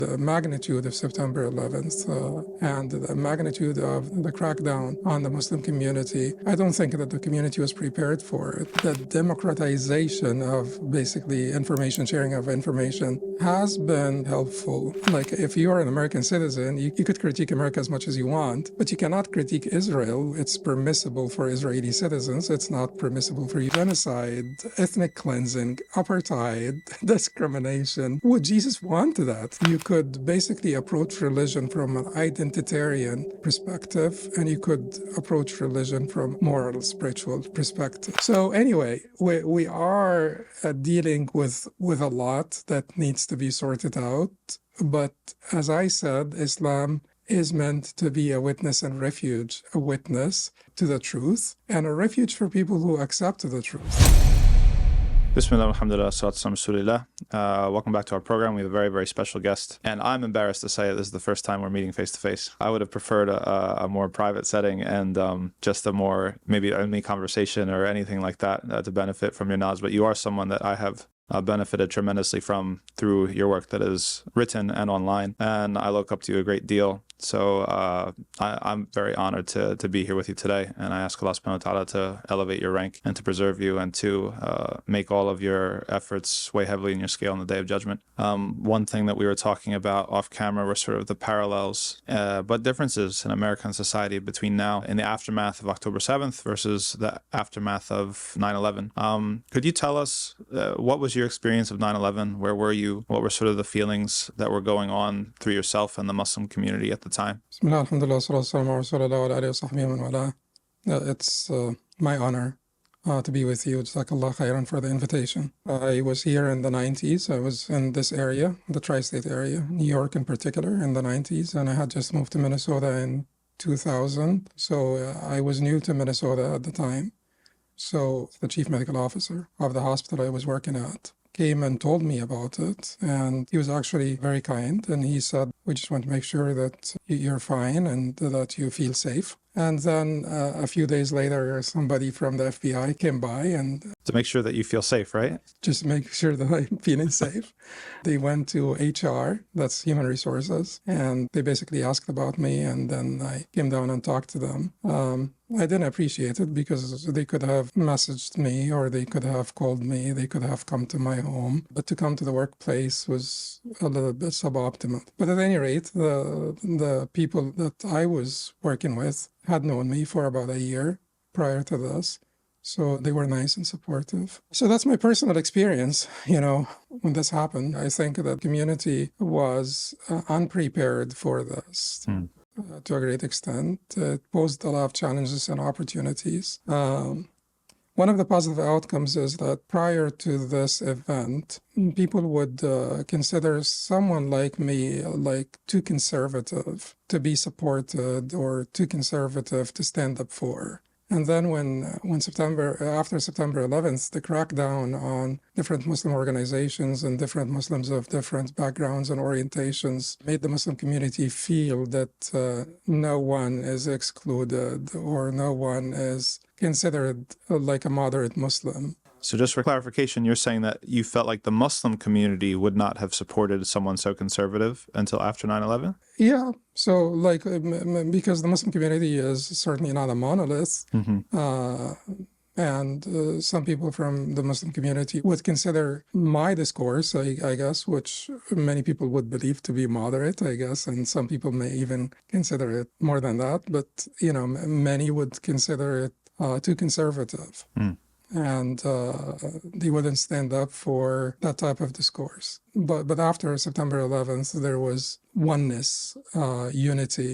The magnitude of September 11th and the magnitude of the crackdown on the Muslim community, I don't think that the community was prepared for it. The democratization of basically information, sharing of information has been helpful. Like if you are an American citizen, you could critique America as much as you want, but you cannot critique Israel. It's permissible for Israeli citizens. It's not permissible for you. Genocide, ethnic cleansing, apartheid, discrimination. Would Jesus want that? You could basically approach religion from an identitarian perspective, and you could approach religion from moral, spiritual perspective. So anyway, we are dealing with a lot that needs to be sorted out. But as I said, Islam is meant to be a witness and refuge, a witness to the truth, and a refuge for people who accept the truth. Bismillah, alhamdulillah, salatu rasulillah. Welcome back to our program. We have a very, very special guest. And I'm embarrassed to say that this is the first time we're meeting face-to-face. I would have preferred a more private setting and just a more, maybe only conversation or anything like that to benefit from your knowledge. But you are someone that I have benefited tremendously from through your work that is written and online. And I look up to you a great deal. So I'm very honored to be here with you today, and I ask Allah subhanahu wa ta'ala to elevate your rank and to preserve you and to make all of your efforts weigh heavily in your scale on the Day of Judgment. One thing that we were talking about off camera were sort of the parallels but differences in American society between now and the aftermath of October 7th versus the aftermath of 9/11. Could you tell us what was your experience of 9/11? Where were you? What were sort of the feelings that were going on through yourself and the Muslim community at the time? Bismillah, alhamdulillah, salatu wassalamu ala rasulillah wa alihi wa sahbihi wa man wala. It's my honor to be with you. Jazakallah khairan for the invitation. I was here in the 90s. I was in this area, the tri-state area, New York in particular, in the 90s, and I had just moved to Minnesota in 2000. So I was new to Minnesota at the time. So the chief medical officer of the hospital I was working at came and told me about it, and he was actually very kind, and he said, we just want to make sure that you're fine and that you feel safe. And then a few days later, somebody from the FBI came by and... To make sure that you feel safe, right? Just to make sure that I'm feeling safe. They went to HR, that's Human Resources, and they basically asked about me, and then I came down and talked to them. I didn't appreciate it because they could have messaged me or they could have called me, they could have come to my home, but to come to the workplace was a little bit suboptimal. But at any rate, the people that I was working with had known me for about a year prior to this. So they were nice and supportive. So that's my personal experience, when this happened. I think that the community was unprepared for this. To a great extent. It posed a lot of challenges and opportunities. One of the positive outcomes is that prior to this event, people would consider someone like me like too conservative to be supported or too conservative to stand up for. And then after September 11th, the crackdown on different Muslim organizations and different Muslims of different backgrounds and orientations made the Muslim community feel that no one is excluded or no one is considered like a moderate Muslim. So just for clarification, you're saying that you felt like the Muslim community would not have supported someone so conservative until after 9/11? Yeah. So because the Muslim community is certainly not a monolith, and some people from the Muslim community would consider my discourse, I guess, which many people would believe to be moderate, I guess, and some people may even consider it more than that. But, many would consider it too conservative. And they wouldn't stand up for that type of discourse. But after September 11th, there was oneness, unity,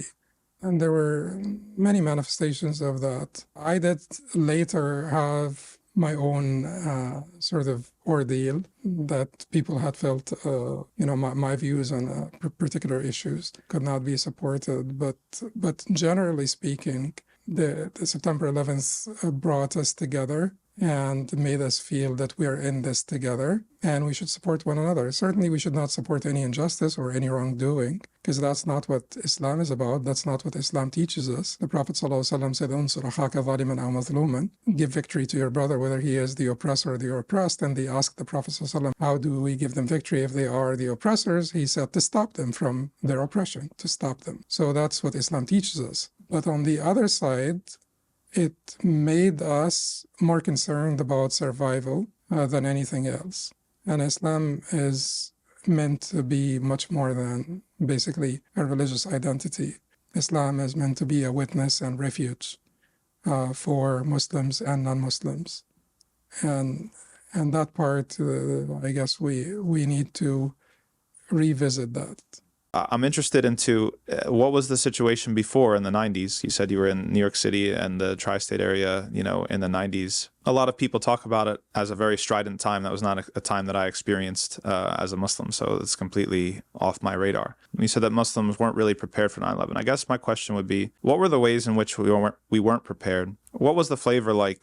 and there were many manifestations of that. I did later have my own sort of ordeal that people had felt, my views on particular issues could not be supported. But generally speaking, the September 11th brought us together and made us feel that we are in this together and we should support one another. Certainly, we should not support any injustice or any wrongdoing, because that's not what Islam is about. That's not what Islam teaches us. The Prophet ﷺ said, "Unsur akhaka zaliman aw mazluman," give victory to your brother, whether he is the oppressor or the oppressed. And they asked the Prophet ﷺ, how do we give them victory if they are the oppressors? He said, to stop them from their oppression, to stop them. So that's what Islam teaches us. But on the other side, it made us more concerned about survival than anything else. And Islam is meant to be much more than basically a religious identity. Islam is meant to be a witness and refuge for Muslims and non-Muslims. And that part, I guess we need to revisit that. I'm interested into what was the situation before in the 90s. You said you were in New York City and the tri-state area, in the 90s. A lot of people talk about it as a very strident time. That was not a time that I experienced as a Muslim, so it's completely off my radar. You said that Muslims weren't really prepared for 9/11. I guess my question would be, what were the ways in which we weren't prepared? What was the flavor like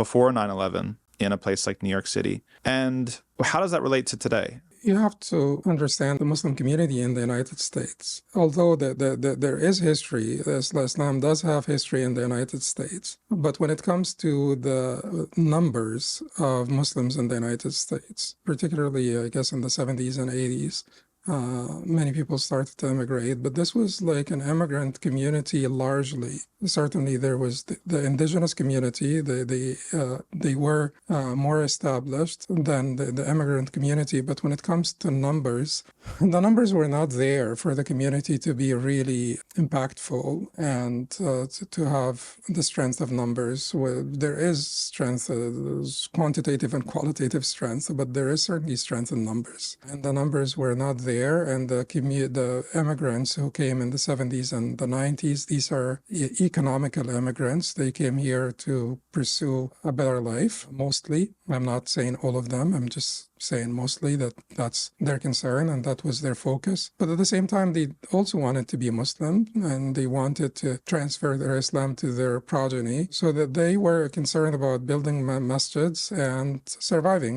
before 9/11 in a place like New York City? And how does that relate to today? You have to understand the Muslim community in the United States. Although there is history, Islam does have history in the United States. But when it comes to the numbers of Muslims in the United States, particularly, I guess, in the 70s and 80s, many people started to immigrate, but this was like an immigrant community largely. Certainly there was the indigenous community, they were more established than the immigrant community, but when it comes to numbers, the numbers were not there for the community to be really impactful and to have the strength of numbers. Well, there is strength, quantitative and qualitative strength, but there is certainly strength in numbers. And the numbers were not there, and the immigrants who came in the 70s and the 90s, these are economical immigrants. They came here to pursue a better life, mostly. I'm not saying all of them. I'm just saying mostly that's their concern and that was their focus. But at the same time, they also wanted to be Muslim and they wanted to transfer their Islam to their progeny, so that they were concerned about building masjids and surviving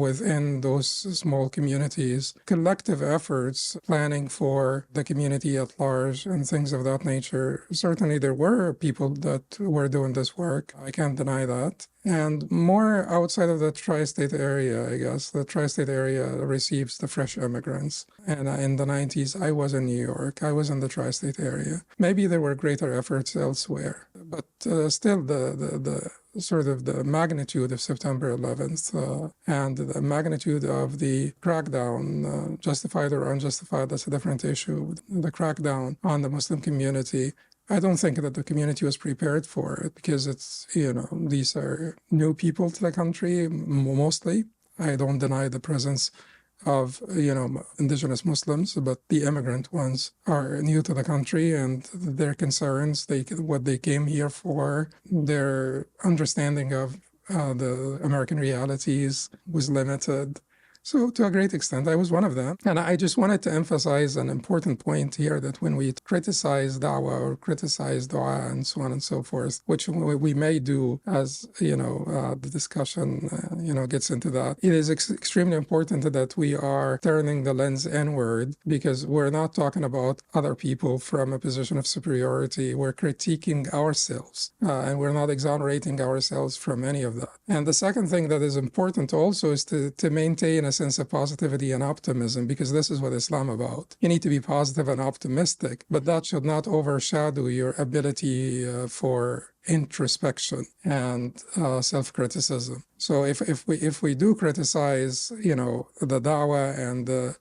within those small communities. Collective efforts, planning for the community at large and things of that nature. Certainly there were people that were doing this work. I can't deny that. And more outside of the tri-state area, I guess. The tri-state area receives the fresh immigrants. And in the 90s, I was in New York. I was in the tri-state area. Maybe there were greater efforts elsewhere. But still, the sort of the magnitude of September 11th and the magnitude of the crackdown, justified or unjustified, that's a different issue. The crackdown on the Muslim community, I don't think that the community was prepared for it because it's, these are new people to the country, mostly. I don't deny the presence of, indigenous Muslims, but the immigrant ones are new to the country and their concerns, what they came here for, their understanding of the American realities was limited. So to a great extent, I was one of them. And I just wanted to emphasize an important point here, that when we criticize da'wah or criticize dua and so on and so forth, which we may do as, the discussion, gets into that, it is extremely important that we are turning the lens inward, because we're not talking about other people from a position of superiority. We're critiquing ourselves and we're not exonerating ourselves from any of that. And the second thing that is important also is to maintain a sense of positivity and optimism, because this is what Islam is about. You need to be positive and optimistic, but that should not overshadow your ability for introspection and self-criticism. So if we do criticize, the da'wah and the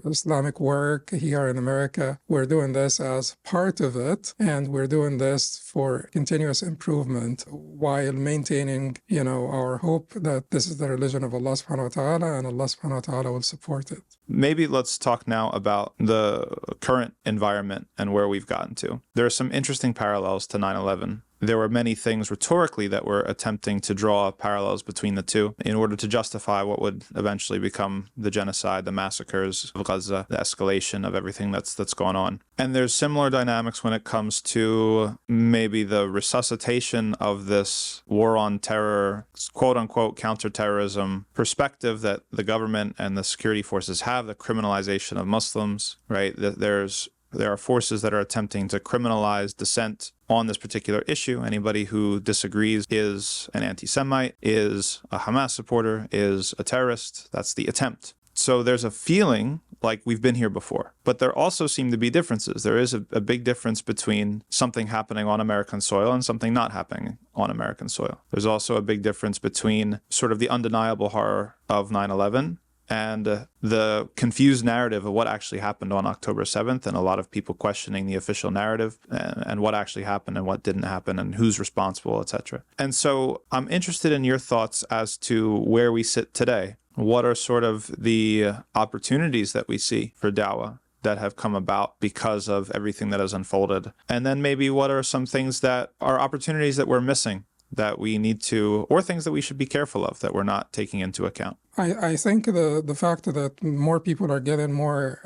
Islamic work here in America, we're doing this as part of it, and we're doing this for continuous improvement while maintaining, our hope that this is the religion of Allah subhanahu wa ta'ala and Allah subhanahu wa ta'ala will support it. Maybe let's talk now about the current environment and where we've gotten to. There are some interesting parallels to 9/11. There were many things rhetorically that were attempting to draw parallels between the two in order to justify what would eventually become the genocide, the massacres of Gaza, the escalation of everything that's gone on. And there's similar dynamics when it comes to maybe the resuscitation of this war on terror, quote-unquote counterterrorism perspective that the government and the security forces have, the criminalization of Muslims, right? There's There are forces that are attempting to criminalize dissent on this particular issue. Anybody who disagrees is an anti-Semite, is a Hamas supporter, is a terrorist. That's the attempt. So there's a feeling like we've been here before. But there also seem to be differences. There is a big difference between something happening on American soil and something not happening on American soil. There's also a big difference between sort of the undeniable horror of 9/11 and the confused narrative of what actually happened on October 7th, and a lot of people questioning the official narrative and what actually happened and what didn't happen and who's responsible, etc. And so I'm interested in your thoughts as to where we sit today. What are sort of the opportunities that we see for dawah that have come about because of everything that has unfolded? And then maybe what are some things that are opportunities that we're missing that we need to, or things that we should be careful of that we're not taking into account? I think the fact that more people are getting more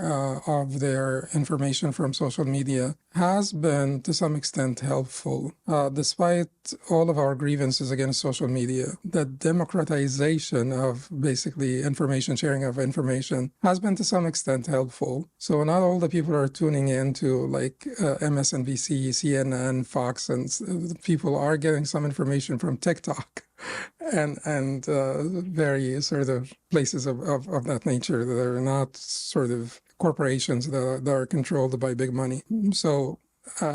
of their information from social media has been to some extent helpful. Despite all of our grievances against social media, the democratization of basically information, sharing of information, has been to some extent helpful. So not all the people are tuning into like MSNBC, CNN, Fox, and people are getting some information from TikTok and very sort of places of that nature that are not sort of corporations that are controlled by big money. So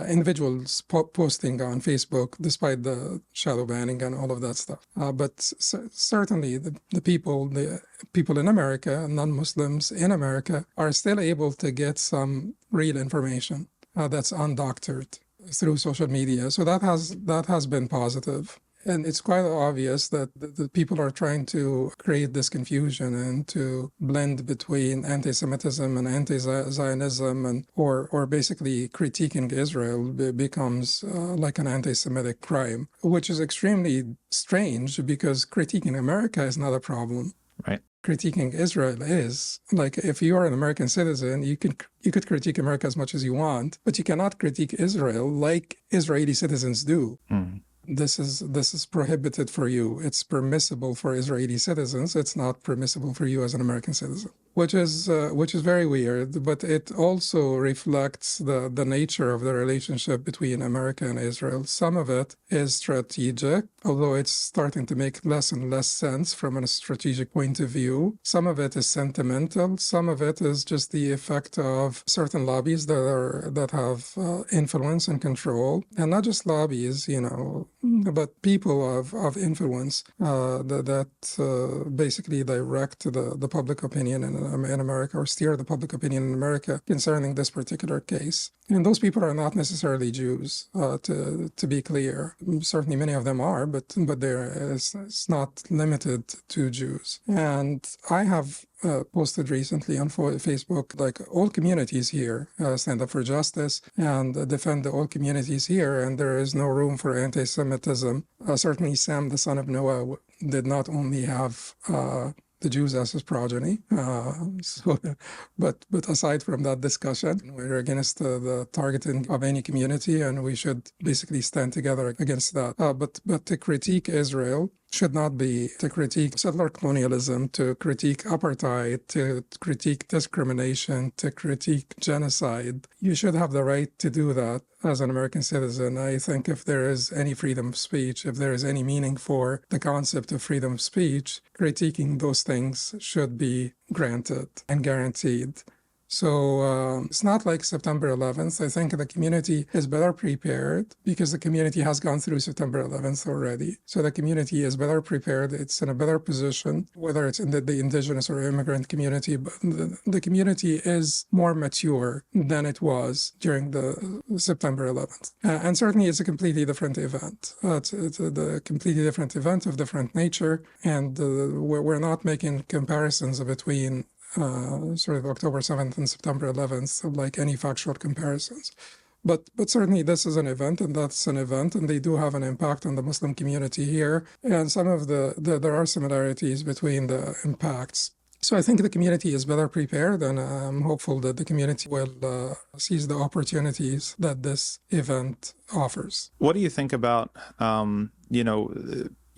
individuals posting on Facebook, despite the shadow banning and all of that stuff. But certainly the people in America, non-Muslims in America, are still able to get some real information that's undoctored through social media. So that has been positive. And it's quite obvious that the people are trying to create this confusion and to blend between anti-Semitism and anti-Zionism, and or basically critiquing Israel becomes like an anti-Semitic crime, which is extremely strange because critiquing America is not a problem. Right. Critiquing Israel is. Like, if you are an American citizen, you could critique America as much as you want, but you cannot critique Israel like Israeli citizens do. Mm. This is prohibited for you. It's permissible for Israeli citizens. It's not permissible for you as an American citizen, which is very weird. But it also reflects the nature of the relationship between America and Israel. Some of it is strategic, although it's starting to make less and less sense from a strategic point of view. Some of it is sentimental. Some of it is just the effect of certain lobbies that have influence and control, and not just lobbies, but people of influence that basically direct the public opinion in America, or steer the public opinion in America concerning this particular case. And those people are not necessarily Jews, to be clear. Certainly many of them are, but it's not limited to Jews. And I have posted recently on Facebook, like, all communities here stand up for justice and defend all communities here, and there is no room for anti-Semitism. Certainly Sam, the son of Noah, did not only have the Jews as his progeny. But aside from that discussion, we're against the targeting of any community, and we should basically stand together against that. But to critique Israel should not be to critique settler colonialism, to critique apartheid, to critique discrimination, to critique genocide. You should have the right to do that as an American citizen. I think if there is any freedom of speech, if there is any meaning for the concept of freedom of speech, critiquing those things should be granted and guaranteed. So it's not like September 11th. I think the community is better prepared because the community has gone through September 11th already. So the community is better prepared. It's in a better position, whether it's in the indigenous or immigrant community. But the community is more mature than it was during the September 11th. And certainly it's a completely different event. It's a completely different event of different nature. And we're not making comparisons between sort of October 7th and September 11th, like any factual comparisons. But certainly this is an event, and that's an event, and they do have an impact on the Muslim community here. And some of there are similarities between the impacts. So I think the community is better prepared, and I'm hopeful that the community will seize the opportunities that this event offers. What do you think about,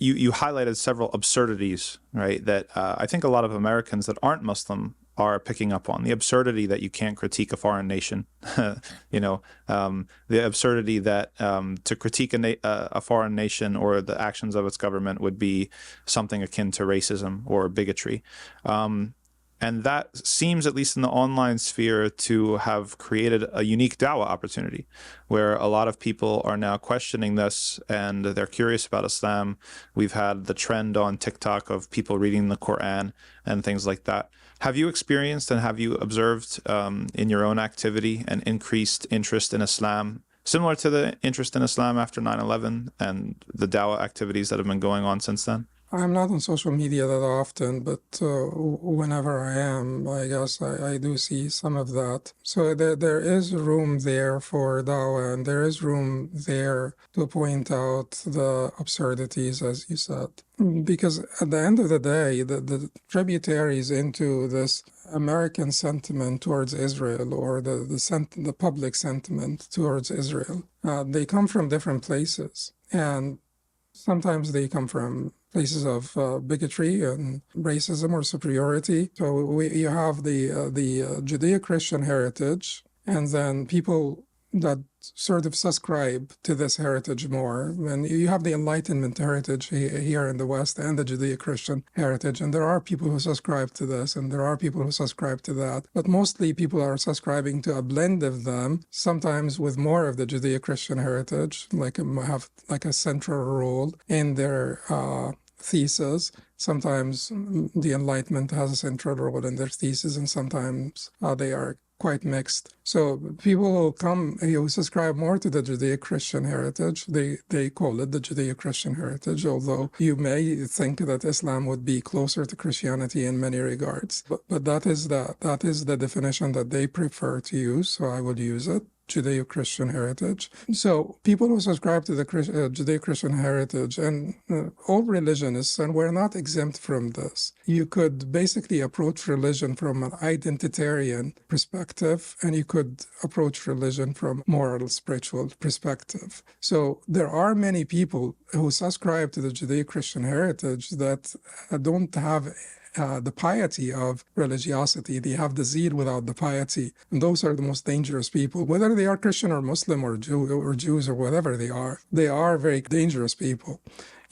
You highlighted several absurdities, right, that I think a lot of Americans that aren't Muslim are picking up on. The absurdity that you can't critique a foreign nation, the absurdity that to critique a foreign nation or the actions of its government would be something akin to racism or bigotry. And that seems, at least in the online sphere, to have created a unique dawah opportunity where a lot of people are now questioning this and they're curious about Islam. We've had the trend on TikTok of people reading the Quran and things like that. Have you experienced and have you observed in your own activity an increased interest in Islam, similar to the interest in Islam after 9/11 and the dawah activities that have been going on since then? I'm not on social media that often, but whenever I am, I guess I do see some of that. So there is room there for dawah, and there is room there to point out the absurdities, as you said. Because at the end of the day, the tributaries into this American sentiment towards Israel, or the public sentiment towards Israel, they come from different places. And sometimes they come from places of bigotry and racism or superiority. So you have the Judeo-Christian heritage, and then people that sort of subscribe to this heritage more. And you have the Enlightenment heritage here in the West and the Judeo-Christian heritage. And there are people who subscribe to this, and there are people who subscribe to that. But mostly people are subscribing to a blend of them, sometimes with more of the Judeo-Christian heritage, have like a central role in their thesis. Sometimes the Enlightenment has a central role in their thesis, and sometimes they are quite mixed. So people who subscribe more to the Judeo-Christian heritage, they call it the Judeo-Christian heritage, although you may think that Islam would be closer to Christianity in many regards. But that is the definition that they prefer to use, so I would use it. Judeo-Christian heritage. So people who subscribe to the Judeo-Christian heritage, and all religionists, and we're not exempt from this, you could basically approach religion from an identitarian perspective, and you could approach religion from moral, spiritual perspective. So there are many people who subscribe to the Judeo-Christian heritage that don't have the piety of religiosity. They have the zeal without the piety. And those are the most dangerous people. Whether they are Christian or Muslim or Jews or whatever they are very dangerous people.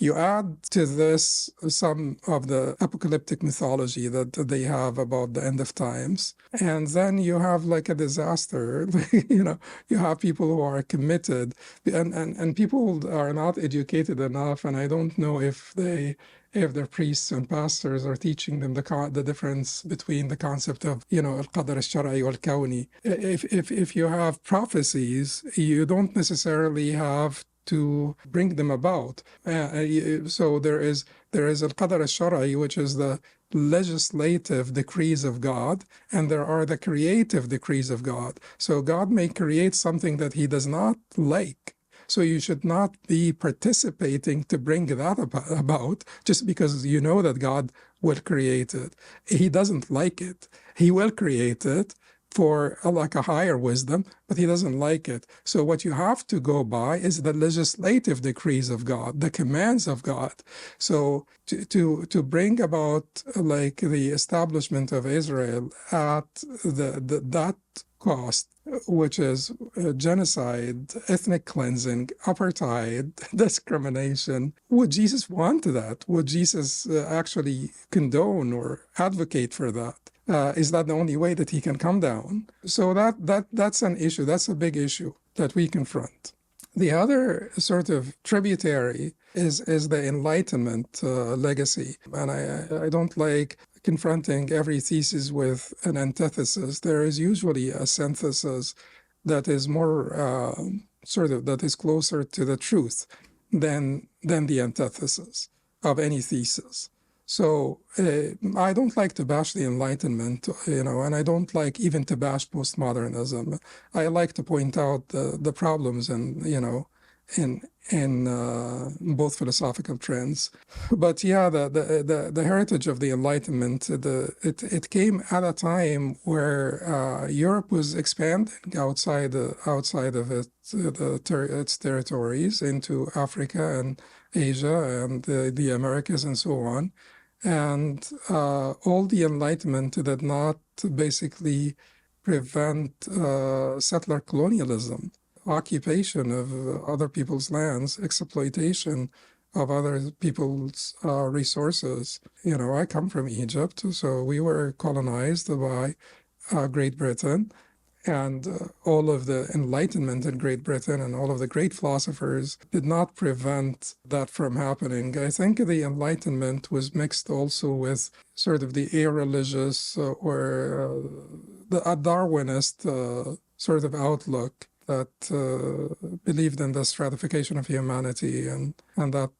You add to this some of the apocalyptic mythology that they have about the end of times, and then you have like a disaster. You have people who are committed, and people are not educated enough, and I don't know if their priests and pastors are teaching them the difference between the concept of, al-qadar al-shar'i wal-kawni. If you have prophecies, you don't necessarily have to bring them about. So there is al-qadar al-shar'i, which is the legislative decrees of God, and there are the creative decrees of God. So God may create something that he does not like. So you should not be participating to bring that about just because you know that God will create it. He doesn't like it. He will create it for like a higher wisdom, but he doesn't like it. So what you have to go by is the legislative decrees of God, the commands of God. So to bring about like the establishment of Israel at that cost, which is genocide, ethnic cleansing, apartheid, discrimination. Would Jesus want that? Would Jesus actually condone or advocate for that? Is that the only way that he can come down? So that's an issue. That's a big issue that we confront. The other sort of tributary is the Enlightenment legacy. And I don't like confronting every thesis with an antithesis. There is usually a synthesis that is more that is closer to the truth than the antithesis of any thesis. So I don't like to bash the Enlightenment, and I don't like even to bash postmodernism. I like to point out the problems in both philosophical trends. But yeah, the heritage of the Enlightenment, it came at a time where Europe was expanding outside of its territories into Africa and Asia and the Americas and so on. And all the Enlightenment did not basically prevent settler colonialism, occupation of other people's lands, exploitation of other people's resources. I come from Egypt, so we were colonized by Great Britain. And all of the enlightenment in Great Britain and all of the great philosophers did not prevent that from happening. I think the Enlightenment was mixed also with sort of the irreligious or the Darwinist sort of outlook that believed in the stratification of humanity, and that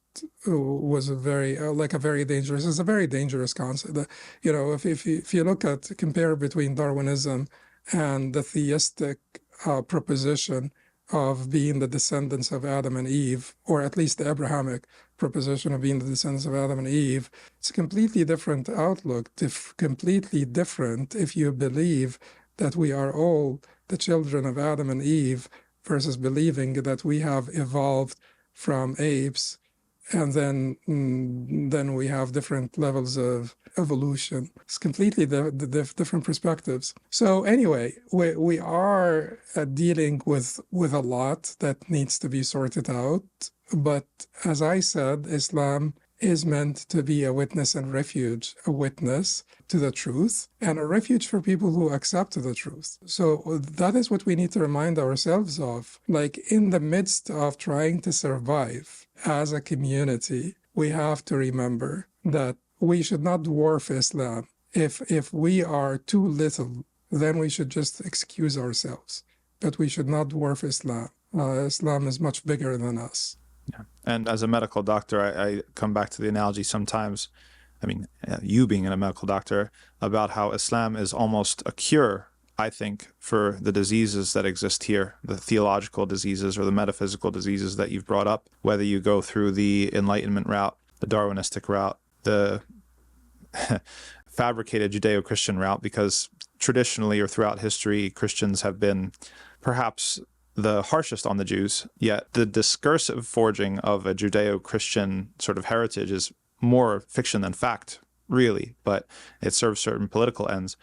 was a very it's a very dangerous concept. If you look at compare between Darwinism and the theistic proposition of being the descendants of Adam and Eve, or at least the Abrahamic proposition of being the descendants of Adam and Eve, it's a completely different outlook, completely different if you believe that we are all the children of Adam and Eve versus believing that we have evolved from apes and then we have different levels of evolution. It's completely different perspectives. So anyway, we are dealing with a lot that needs to be sorted out. But as I said, Islam is meant to be a witness and refuge, a witness to the truth, and a refuge for people who accept the truth. So that is what we need to remind ourselves of. Like, in the midst of trying to survive as a community, we have to remember that we should not dwarf Islam. If we are too little, then we should just excuse ourselves. But we should not dwarf Islam. Islam is much bigger than us. Yeah. And as a medical doctor, I come back to the analogy sometimes, you being a medical doctor, about how Islam is almost a cure, I think, for the diseases that exist here, the theological diseases or the metaphysical diseases that you've brought up, whether you go through the Enlightenment route, the Darwinistic route, the fabricated Judeo-Christian route, because traditionally or throughout history, Christians have been perhaps the harshest on the Jews, yet the discursive forging of a Judeo-Christian sort of heritage is more fiction than fact, really, but it serves certain political ends.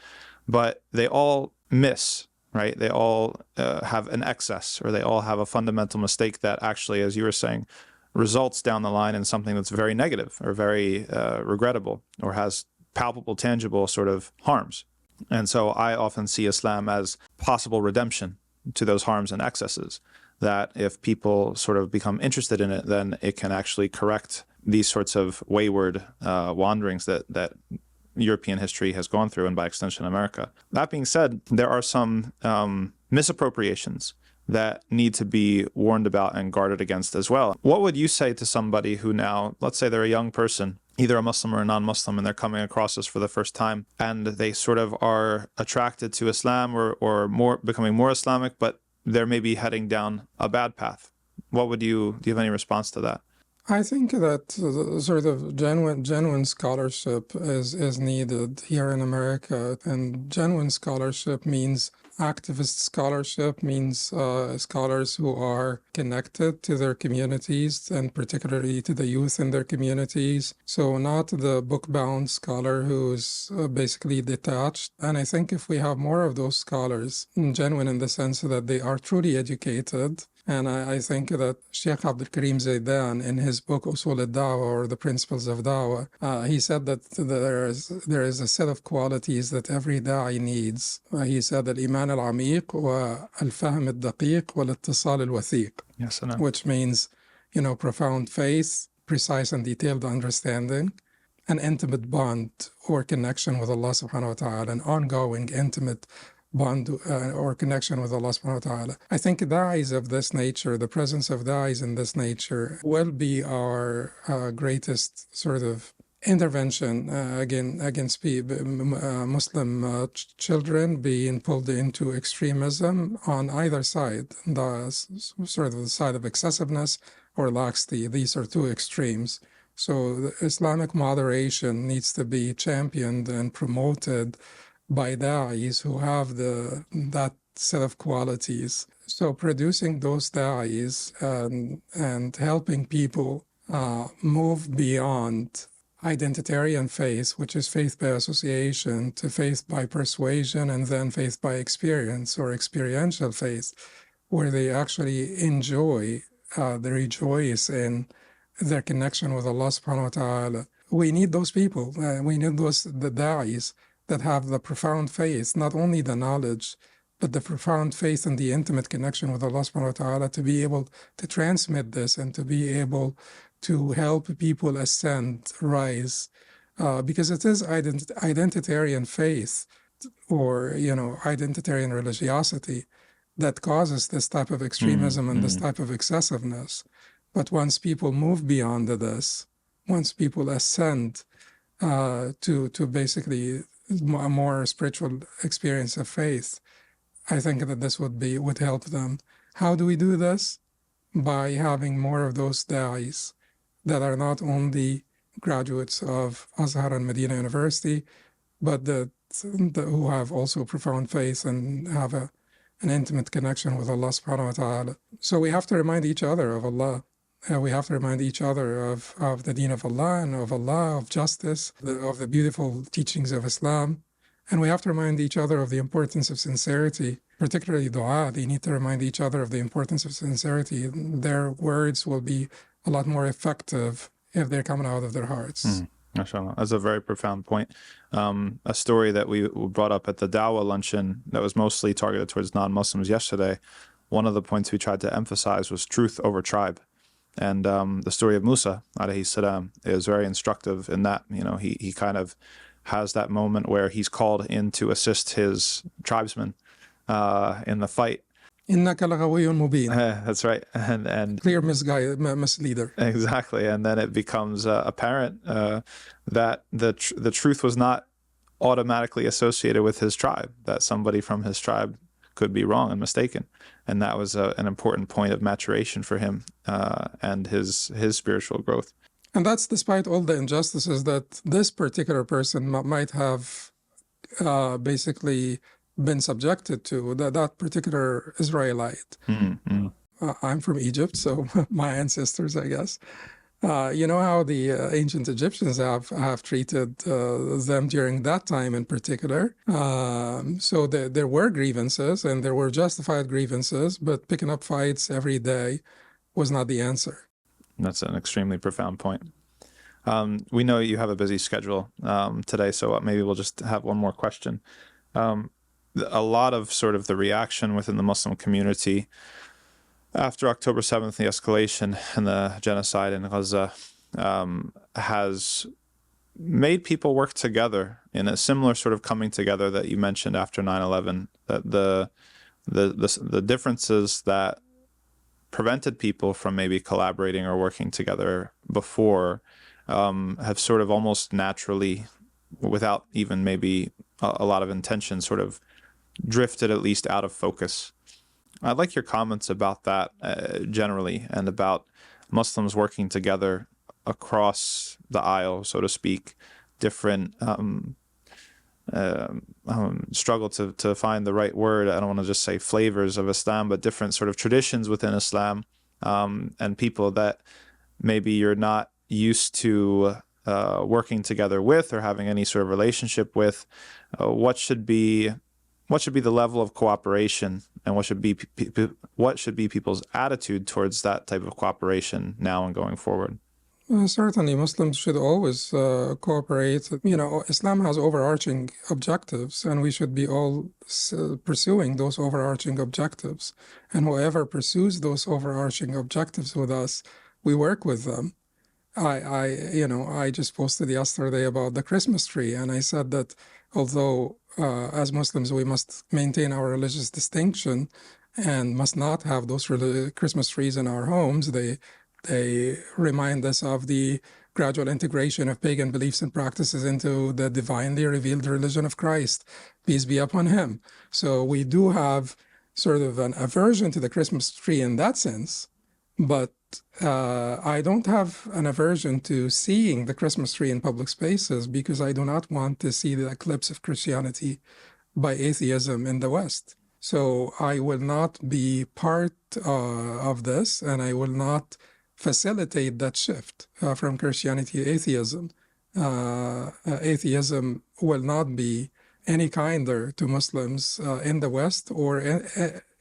But they all miss, right? They all have an excess, or they all have a fundamental mistake that actually, as you were saying, results down the line in something that's very negative or very regrettable, or has palpable, tangible sort of harms. And so I often see Islam as possible redemption to those harms and excesses, that if people sort of become interested in it, then it can actually correct these sorts of wayward wanderings that European history has gone through, and by extension America. That being said, there are some misappropriations that need to be warned about and guarded against as well. What would you say to somebody who now, let's say they're a young person, either a Muslim or a non-Muslim, and they're coming across this for the first time, and they sort of are attracted to Islam or more becoming more Islamic, but they're maybe heading down a bad path? Do you have any response to that? I think that sort of genuine scholarship is needed here in America, and genuine scholarship means activist scholarship, means scholars who are connected to their communities and particularly to the youth in their communities. So not the book-bound scholar who's basically detached. And I think if we have more of those scholars, genuine in the sense that they are truly educated, and I think that Sheikh Abdul Karim Zaidan, in his book Usul al-Dawah, or the Principles of Dawah, he said that there is a set of qualities that every da'i needs. He said al-iman al-amiq wa al-fahm al-daqiq wa al-ittisal al-wathiq. Yes, I know. Which means, profound faith, precise and detailed understanding, an intimate bond or connection with Allah subhanahu wa ta'ala, an ongoing intimate bond or connection with Allah subhanahu wa ta'ala. I think da'is of this nature, the presence of da'is in this nature, will be our greatest sort of intervention against Muslim children being pulled into extremism on either side, sort of the side of excessiveness or laxity. These are two extremes. So the Islamic moderation needs to be championed and promoted by da'is who have that set of qualities. So producing those da'is and helping people move beyond identitarian faith, which is faith by association, to faith by persuasion, and then faith by experience or experiential faith, where they actually enjoy, they rejoice in their connection with Allah subhanahu wa ta'ala. We need those people. We need the da'is that have the profound faith, not only the knowledge, but the profound faith and the intimate connection with Allah subhanahu wa ta'ala, to be able to transmit this and to be able to help people ascend, rise, because it is identitarian faith or, identitarian religiosity that causes this type of extremism and this type of excessiveness. But once people move beyond this, once people ascend to basically a more spiritual experience of faith, I think that this would help them. How do we do this? By having more of those da'is that are not only graduates of Azhar and Medina University, but who have also profound faith and have an intimate connection with Allah subhanahu wa ta'ala. So we have to remind each other of Allah. We have to remind each other of the deen of Allah and of Allah, of justice, of the beautiful teachings of Islam. And we have to remind each other of the importance of sincerity, particularly dua. They need to remind each other of the importance of sincerity. Their words will be a lot more effective if they're coming out of their hearts. MashaAllah. That's a very profound point. A story that we brought up at the Dawah luncheon that was mostly targeted towards non-Muslims yesterday, one of the points we tried to emphasize was truth over tribe. And the story of Musa, alayhi salam, is very instructive in that, he kind of has that moment where he's called in to assist his tribesmen in the fight. إِنَّكَ لَغَوِيٌّ مُبِينٌ. That's right. And clear misleader. Exactly. And then it becomes apparent that the truth was not automatically associated with his tribe, that somebody from his tribe could be wrong and mistaken. And that was an important point of maturation for him and his spiritual growth. And that's despite all the injustices that this particular person might have basically been subjected to, that particular Israelite. I'm from Egypt, so my ancestors, I guess. You know how the ancient Egyptians have treated them during that time in particular. So there were grievances, and there were justified grievances, but picking up fights every day was not the answer. That's an extremely profound point. We know you have a busy schedule today, so maybe we'll just have one more question. A lot of sort of the reaction within the Muslim community after October 7th, the escalation and the genocide in Gaza has made people work together in a similar sort of coming together that you mentioned after 9/11, that the differences that prevented people from maybe collaborating or working together before have sort of almost naturally, without even maybe a lot of intention, sort of drifted at least out of focus. I'd like your comments about that generally, and about Muslims working together across the aisle, so to speak, different struggle to find the right word. I don't want to just say flavors of Islam, but different sort of traditions within Islam, and people that maybe you're not used to working together with or having any sort of relationship with. What should be the level of cooperation, and what should be people's attitude towards that type of cooperation now and going forward? Certainly, Muslims should always cooperate. Islam has overarching objectives, and we should be all pursuing those overarching objectives. And whoever pursues those overarching objectives with us, we work with them. I just posted yesterday about the Christmas tree, and I said that although as Muslims we must maintain our religious distinction and must not have those Christmas trees in our homes, they remind us of the gradual integration of pagan beliefs and practices into the divinely revealed religion of Christ, peace be upon him. So we do have sort of an aversion to the Christmas tree in that sense, but I don't have an aversion to seeing the Christmas tree in public spaces, because I do not want to see the eclipse of Christianity by atheism in the West. So I will not be part of this, and I will not facilitate that shift from Christianity to atheism. atheism will not be any kinder to Muslims in the West or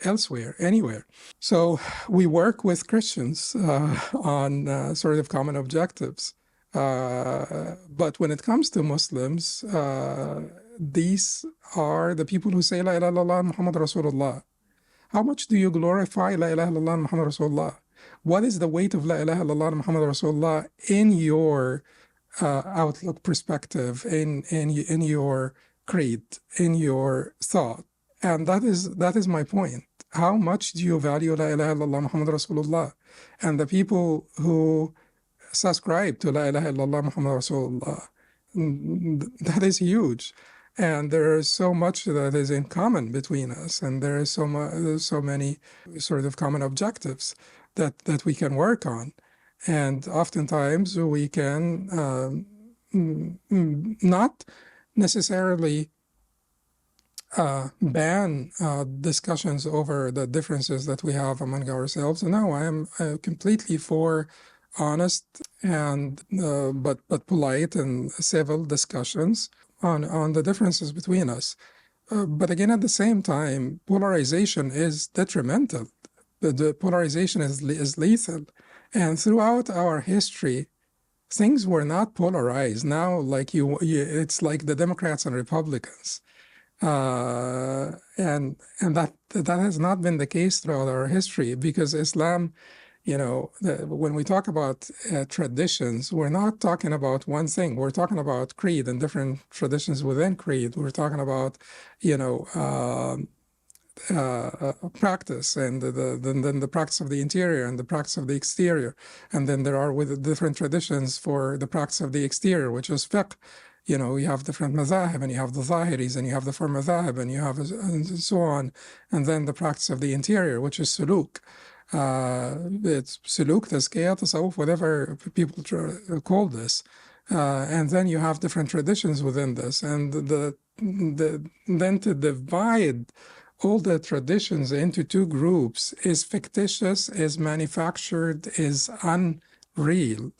elsewhere, anywhere. So we work with Christians on sort of common objectives. But when it comes to Muslims, these are the people who say La ilaha illallah Muhammad Rasulullah. How much do you glorify La ilaha illallah Muhammad Rasulullah? What is the weight of La ilaha illallah Muhammad Rasulullah in your outlook, perspective, in your creed, in your thought? And that is my point. How much do you value La ilaha illallah Muhammad Rasulullah? And the people who subscribe to La ilaha illallah Muhammad Rasulullah, that is huge. And there is so much that is in common between us, and there is so many sort of common objectives that we can work on. And oftentimes we can not necessarily ban discussions over the differences that we have among ourselves. No, I am completely for honest and but polite and civil discussions on the differences between us. But again, at the same time, polarization is detrimental. The polarization is lethal. And throughout our history, things were not polarized. Now, like it's like the Democrats and Republicans. And that has not been the case throughout our history, because Islam, when we talk about traditions, we're not talking about one thing. We're talking about creed and different traditions within creed. We're talking about, practice, and then the practice of the interior and the practice of the exterior. And then there are with different traditions for the practice of the exterior, which is fiqh. You have different madhahib, and you have the zahiris, and you have the four madhahib, and you have and so on. And then the practice of the interior, which is suluk. It's suluk, tazkiyah, tasawwuf, whatever people call this. And then you have different traditions within this. And then to divide all the traditions into two groups is fictitious, is manufactured, is unreal.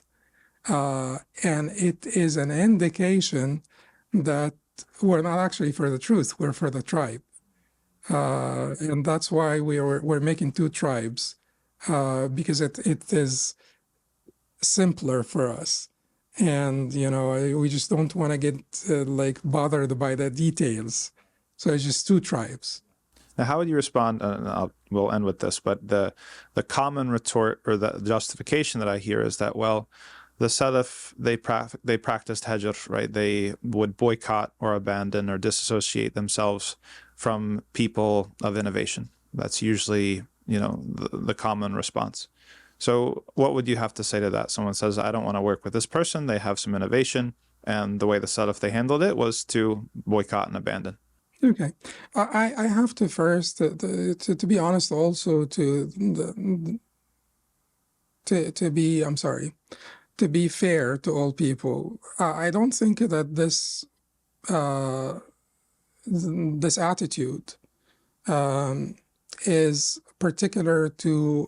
And it is an indication that we're not actually for the truth, we're for the tribe. And that's why we're making two tribes, because it is simpler for us. And, we just don't want to get bothered by the details. So it's just two tribes. Now, how would you respond, and we'll end with this, but the common retort or the justification that I hear is that, well, the Salaf, they practiced hajr, right? They would boycott or abandon or disassociate themselves from people of innovation. That's usually, the common response. So what would you have to say to that? Someone says, I don't want to work with this person. They have some innovation. And the way the Salaf, they handled it was to boycott and abandon. Okay. I have to first, to be honest, also to be fair to all people. I don't think that this attitude is particular to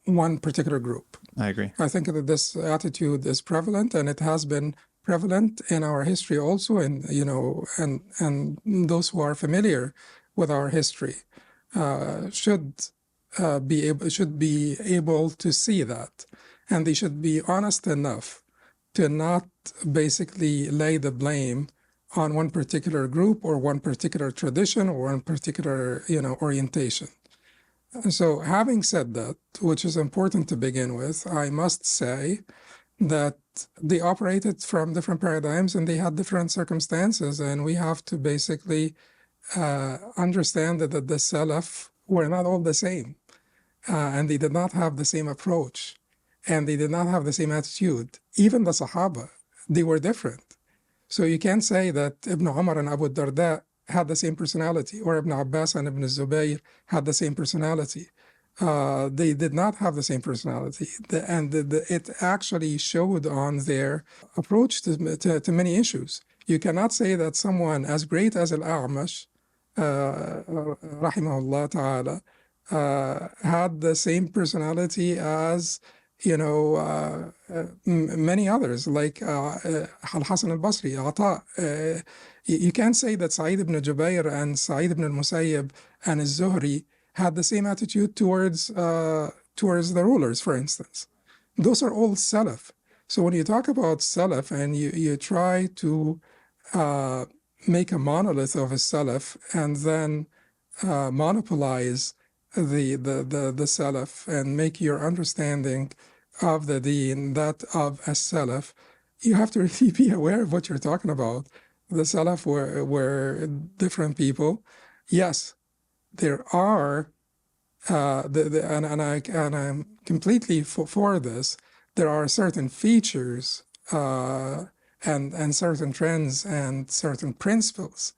one particular group. I agree. I think that this attitude is prevalent, and it has been prevalent in our history also, and and those who are familiar with our history should be able to see that, and they should be honest enough to not basically lay the blame on one particular group or one particular tradition or one particular orientation. So having said that, which is important to begin with, I must say that they operated from different paradigms and they had different circumstances, and we have to basically understand that the Salaf were not all the same, and they did not have the same approach, and they did not have the same attitude. Even the Sahaba, they were different. So you can't say that Ibn Umar and Abu Darda had the same personality, or Ibn Abbas and Ibn Zubayr had the same personality. They did not have the same personality, and it actually showed on their approach to many issues. You cannot say that someone as great as al-A'mash, rahimahullah ta'ala, had the same personality as many others like Al-Hasan al-Basri, Ata. You can't say that Sa'id ibn Jubayr and Sa'id ibn al-Musayyib and al-Zuhri had the same attitude towards the rulers, for instance. Those are all Salaf. So when you talk about Salaf and you try to make a monolith of a Salaf and then monopolize the Salaf and make your understanding of the Deen that of a Salaf, you have to really be aware of what you're talking about. The Salaf were different people. Yes, there are, and I'm completely for this. There are certain features and certain trends and certain principles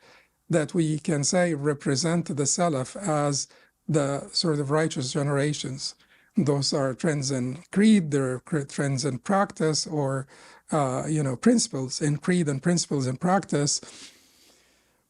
that we can say represent the Salaf as the sort of righteous generations. Those are trends in creed, there are trends in practice, or principles in creed and principles in practice,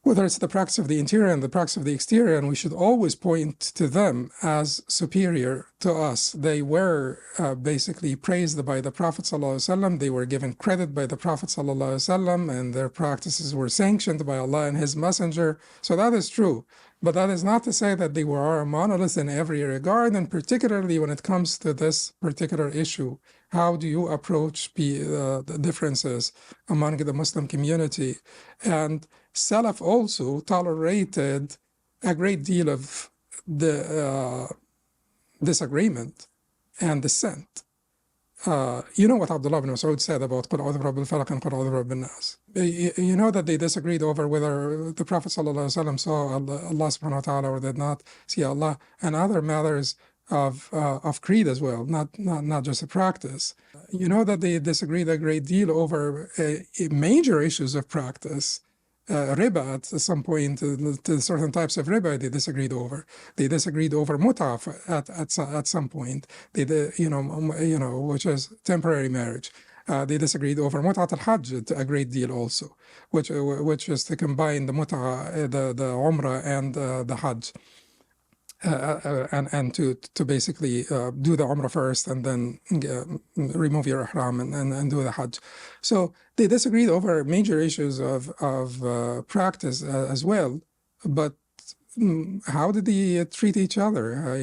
whether it's the practice of the interior and the practice of the exterior, and we should always point to them as superior to us. They were basically praised by the Prophet ﷺ. They were given credit by the Prophet ﷺ, and their practices were sanctioned by Allah and His Messenger. So that is true. But that is not to say that they were a monolith in every regard, and particularly when it comes to this particular issue. How do you approach the differences among the Muslim community? And Salaf also tolerated a great deal of the disagreement and dissent. You know what Abdullah ibn Mas'ud said about قُلْ أَعُوذُ بِرَبِّ الْفَلَقِ and قُلْ أَعُوذُ بِرَبِّ النَّاسِ. You know that they disagreed over whether the Prophet ﷺ saw Allah subhanahu wa ta'ala or did not see Allah, and other matters of creed as well, not just a practice. You know that they disagreed a great deal over major issues of practice. Riba at some point, to certain types of riba they disagreed over. They disagreed over mut'ah at some point. They which is temporary marriage. They disagreed over mut'at al-Haj a great deal also, which is to combine the mut'ah, the umrah and the Hajj. And to basically do the Umrah first and then remove your ihram and do the Hajj. So they disagreed over major issues of practice as well. But how did they treat each other?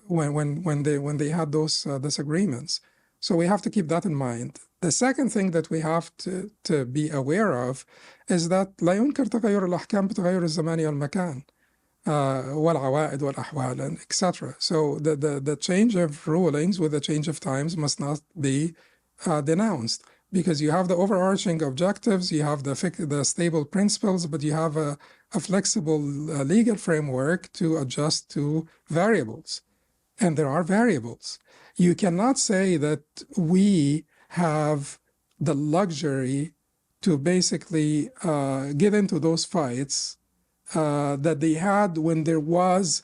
When they had those disagreements. So we have to keep that in mind. The second thing that we have to be aware of is that لا ينكر تغير الأحكام بتغير الزمان والمكان. والعوائد والأحوال, etc. So the change of rulings with the change of times must not be denounced, because you have the overarching objectives, you have the stable principles, but you have a flexible legal framework to adjust to variables. And there are variables. You cannot say that we have the luxury to basically get into those fights that they had when there was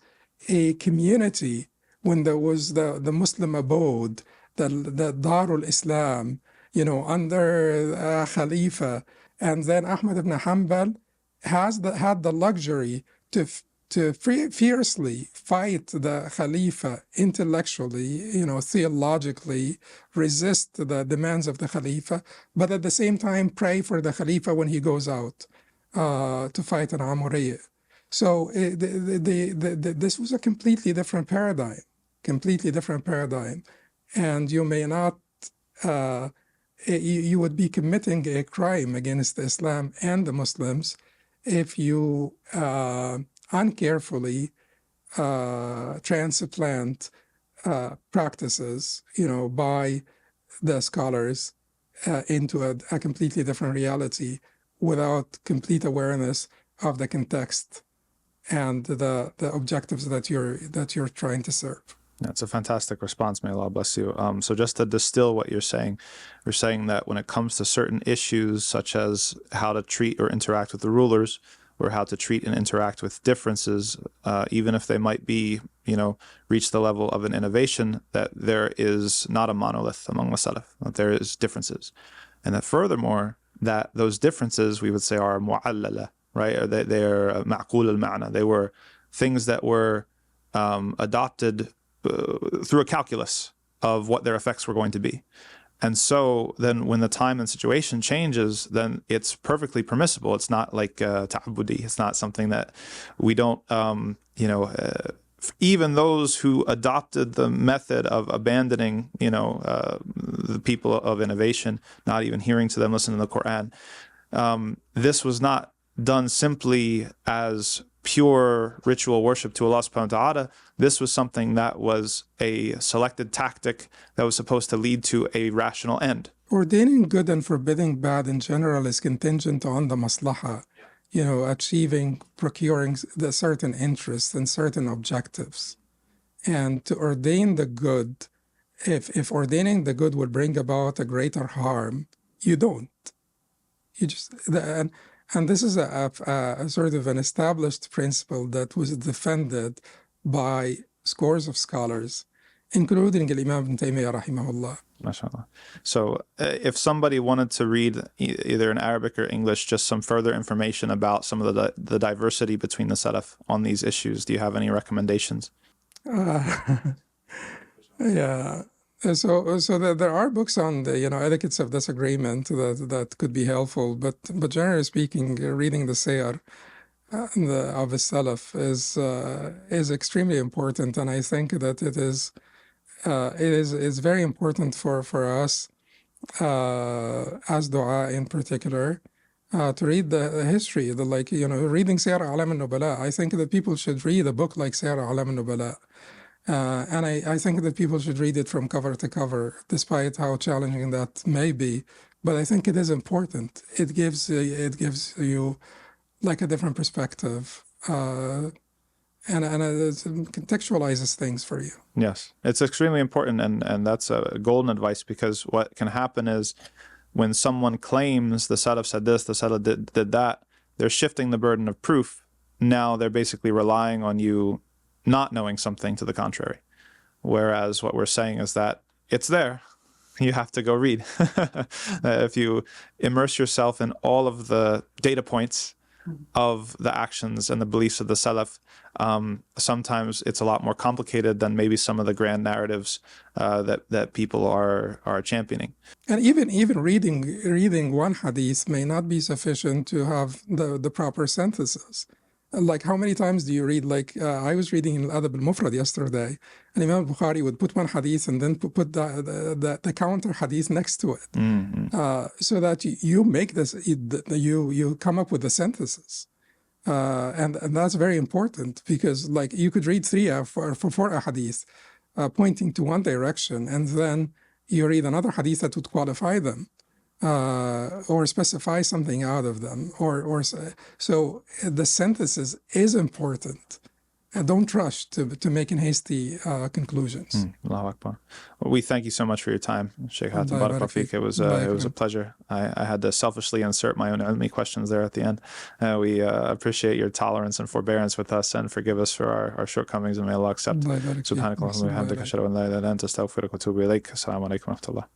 a community, when there was the Muslim abode, the Darul Islam, under Khalifa, and then Ahmad ibn Hanbal had the luxury to fiercely fight the Khalifa intellectually, theologically, resist the demands of the Khalifa, but at the same time pray for the Khalifa when he goes out to fight an Amuriyya. So this was a completely different paradigm, and you may not, you would be committing a crime against Islam and the Muslims if you uncarefully transplant practices, by the scholars into a completely different reality, without complete awareness of the context and the objectives that you're trying to serve. That's a fantastic response. May Allah bless you. So just to distill what you're saying that when it comes to certain issues, such as how to treat or interact with the rulers, or how to treat and interact with differences, even if they might be, reach the level of an innovation, that there is not a monolith among the Salaf, that there is differences. And that furthermore, that those differences, we would say, are mu'allala, right? Or they're ma'qul al-ma'na. They were things that were adopted through a calculus of what their effects were going to be. And so then when the time and situation changes, then it's perfectly permissible. It's not like ta'abbudi. It's not something that we don't, even those who adopted the method of abandoning, the people of innovation, not even hearing to them, listening to the Quran, this was not done simply as pure ritual worship to Allah subhanahu wa ta'ala. This was something that was a selected tactic that was supposed to lead to a rational end. Ordaining good and forbidding bad in general is contingent on the maslaha, achieving, procuring the certain interests and certain objectives. And to ordain the good, if ordaining the good would bring about a greater harm, you don't. You just, and this is a sort of an established principle that was defended by scores of scholars, including Imam Tom rahimahullah. MashaAllah. So if somebody wanted to read either in Arabic or English just some further information about some of the diversity between the Salaf on these issues, do you have any recommendations? Yeah. So there are books on the etiquettes of disagreement that could be helpful, but generally speaking, reading the Siyar of the Salaf is extremely important, and I think that it is very important for us as dua in particular to read the history, reading Siyar A'lam al-Nubala. I think that people should read a book like Siyar A'lam al-Nubala. And I think that people should read it from cover to cover, despite how challenging that may be. But I think it is important. It gives you like a different perspective, and it contextualizes things for you. Yes, it's extremely important, and that's a golden advice, because what can happen is when someone claims the Salaf said this, the Salaf did that, they're shifting the burden of proof. Now they're basically relying on you not knowing something to the contrary. Whereas what we're saying is that it's there. You have to go read. If you immerse yourself in all of the data points of the actions and the beliefs of the Salaf, sometimes it's a lot more complicated than maybe some of the grand narratives that people are championing. And even reading one hadith may not be sufficient to have the proper synthesis. Like, how many times do you read? Like, I was reading Al-Adab al-Mufrad yesterday, and Imam Bukhari would put one hadith and then put the counter hadith next to it, so that you make this, you come up with a synthesis, and that's very important, because like you could read three or four hadith pointing to one direction, and then you read another hadith that would qualify them. Or specify something out of them, or so the synthesis is important, and don't rush to making hasty conclusions. Allahu Akbar. Well, we thank you so much for your time, Sheikh Hatem. Barakallahu feek. It was a pleasure. I had to selfishly insert my own enemy questions there at the end. We appreciate your tolerance and forbearance with us, and forgive us for our shortcomings, and may Allah accept. Subhanakallahumma wa bihamdika, ashhadu an la ilaha illa anta, astaghfiruka wa atubu ilayk. Assalamu alaikum wa rahmatullah.